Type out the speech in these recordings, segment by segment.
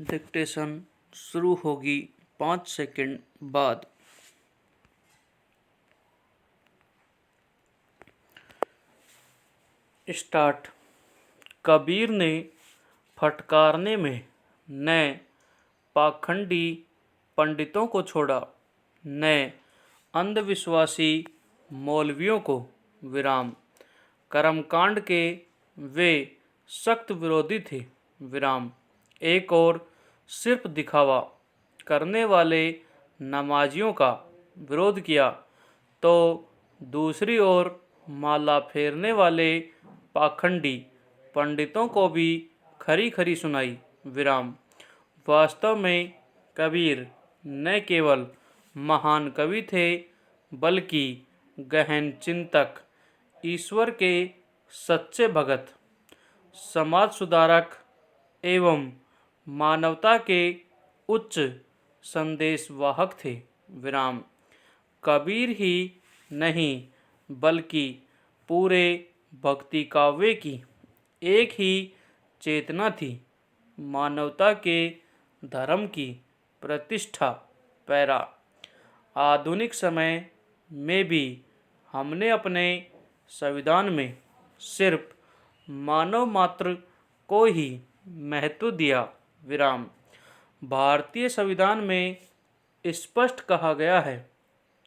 Dictation शुरू होगी 5 second बाद। स्टार्ट। कबीर ने फटकारने में न पाखंडी पंडितों को छोड़ा, न अंधविश्वासी मौलवियों को विराम। कर्मकांड के वे सख्त विरोधी थे विराम। एक और सिर्फ दिखावा करने वाले नमाजियों का विरोध किया तो दूसरी ओर माला फेरने वाले पाखंडी पंडितों को भी खरी खरी सुनाई विराम। वास्तव में कबीर न केवल महान कवि थे बल्कि गहन चिंतक, ईश्वर के सच्चे भगत, समाज सुधारक एवं मानवता के उच्च संदेश वाहक थे विराम। कबीर ही नहीं बल्कि पूरे भक्ति काव्य की एक ही चेतना थी, मानवता के धर्म की प्रतिष्ठा पैरा। आधुनिक समय में भी हमने अपने संविधान में सिर्फ मानव मात्र को ही महत्व दिया विराम। भारतीय संविधान में स्पष्ट कहा गया है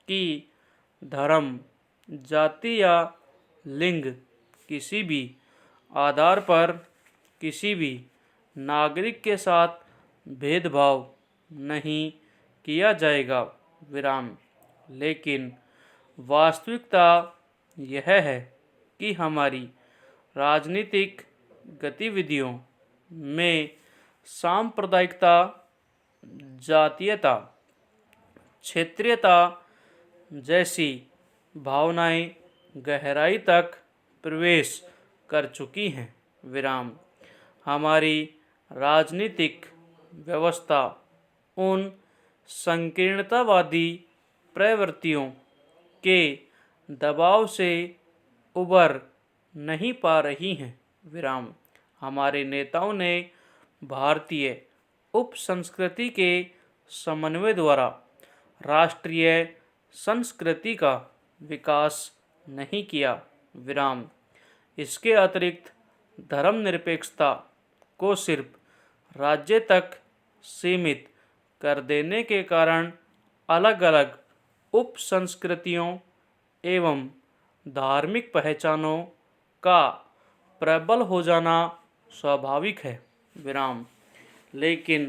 कि धर्म, जाति या लिंग किसी भी आधार पर किसी भी नागरिक के साथ भेदभाव नहीं किया जाएगा विराम। लेकिन वास्तविकता यह है कि हमारी राजनीतिक गतिविधियों में सांप्रदायिकता, जातीयता, क्षेत्रीयता जैसी भावनाएं गहराई तक प्रवेश कर चुकी हैं विराम। हमारी राजनीतिक व्यवस्था उन संकीर्णतावादी प्रवृत्तियों के दबाव से उबर नहीं पा रही हैं विराम। हमारे नेताओं ने भारतीय उप संस्कृति के समन्वय द्वारा राष्ट्रीय संस्कृति का विकास नहीं किया विराम। इसके अतिरिक्त धर्मनिरपेक्षता को सिर्फ राज्य तक सीमित कर देने के कारण अलग अलग उप संस्कृतियों एवं धार्मिक पहचानों का प्रबल हो जाना स्वाभाविक है विराम। लेकिन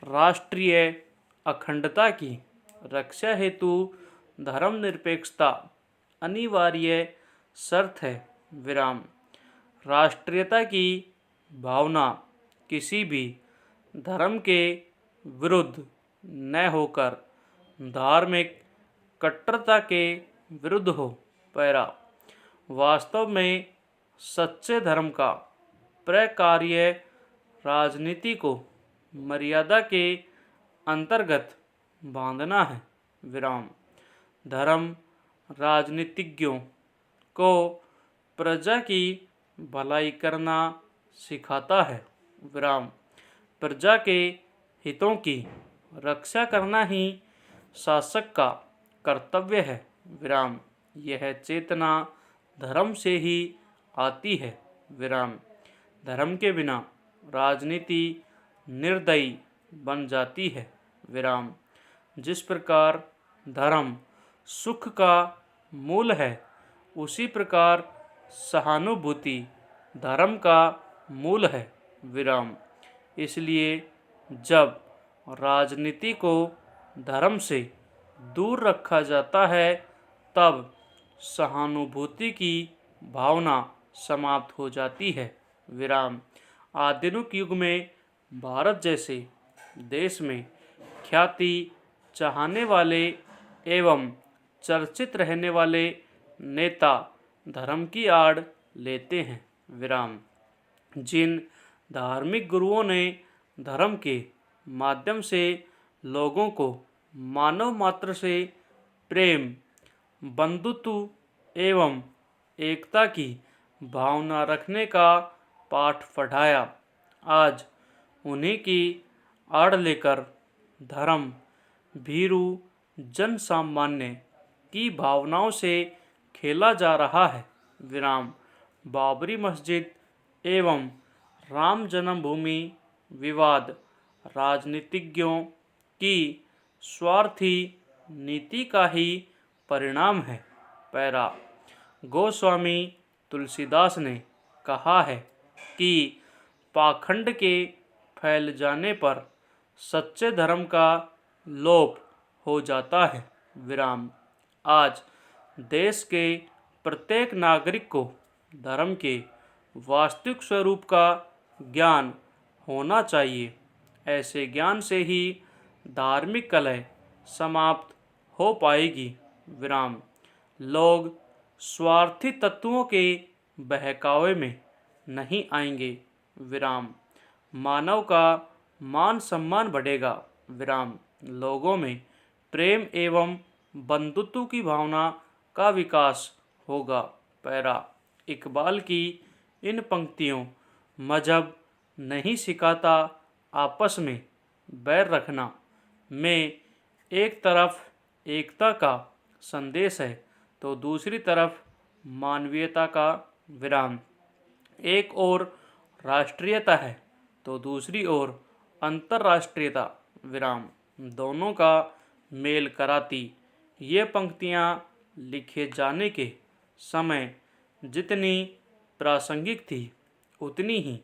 राष्ट्रीय अखंडता की रक्षा हेतु धर्मनिरपेक्षता अनिवार्य शर्त है विराम। राष्ट्रीयता की भावना किसी भी धर्म के विरुद्ध न होकर धार्मिक कट्टरता के विरुद्ध हो पैरा। वास्तव में सच्चे धर्म का प्रकार्य राजनीति को मर्यादा के अंतर्गत बांधना है विराम। धर्म राजनीतिज्ञों को प्रजा की भलाई करना सिखाता है विराम। प्रजा के हितों की रक्षा करना ही शासक का कर्तव्य है विराम। यह चेतना धर्म से ही आती है विराम। धर्म के बिना राजनीति निर्दयी बन जाती है विराम। जिस प्रकार धर्म सुख का मूल है, उसी प्रकार सहानुभूति धर्म का मूल है विराम। इसलिए जब राजनीति को धर्म से दूर रखा जाता है, तब सहानुभूति की भावना समाप्त हो जाती है विराम। आधुनिक युग में भारत जैसे देश में ख्याति चाहने वाले एवं चर्चित रहने वाले नेता धर्म की आड़ लेते हैं विराम। जिन धार्मिक गुरुओं ने धर्म के माध्यम से लोगों को मानव मात्र से प्रेम, बंधुत्व एवं एकता की भावना रखने का पाठ पढ़ाया, आज उन्हीं की आड़ लेकर धर्म भीरू जन सामान्य की भावनाओं से खेला जा रहा है। विराम बाबरी मस्जिद एवं राम जन्मभूमि विवाद राजनीतिज्ञों की स्वार्थी नीति का ही परिणाम है। पैरा गोस्वामी तुलसीदास ने कहा है कि पाखंड के फैल जाने पर सच्चे धर्म का लोप हो जाता है। विराम आज देश के प्रत्येक नागरिक को धर्म के वास्तविक स्वरूप का ज्ञान होना चाहिए। ऐसे ज्ञान से ही धार्मिक कलह समाप्त हो पाएगी। विराम लोग स्वार्थी तत्वों के बहकावे में नहीं आएंगे। विराम मानव का मान सम्मान बढ़ेगा। विराम लोगों में प्रेम एवं बंधुत्व की भावना का विकास होगा। पैरा इकबाल की इन पंक्तियों मजहब नहीं सिखाता आपस में बैर रखना में एक तरफ एकता का संदेश है तो दूसरी तरफ मानवीयता का। विराम एक ओर राष्ट्रीयता है तो दूसरी ओर अंतर्राष्ट्रीयता। विराम दोनों का मेल कराती ये पंक्तियाँ लिखे जाने के समय जितनी प्रासंगिक थी उतनी ही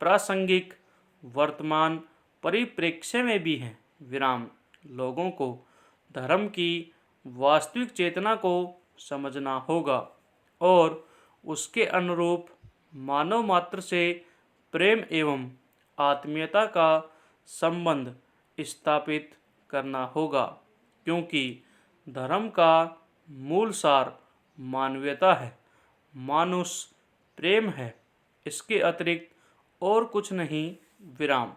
प्रासंगिक वर्तमान परिप्रेक्ष्य में भी हैं। विराम लोगों को धर्म की वास्तविक चेतना को समझना होगा और उसके अनुरूप मानव मात्र से प्रेम एवं आत्मीयता का संबंध स्थापित करना होगा, क्योंकि धर्म का मूल सार मानवीयता है, मानुष प्रेम है, इसके अतिरिक्त और कुछ नहीं। विराम।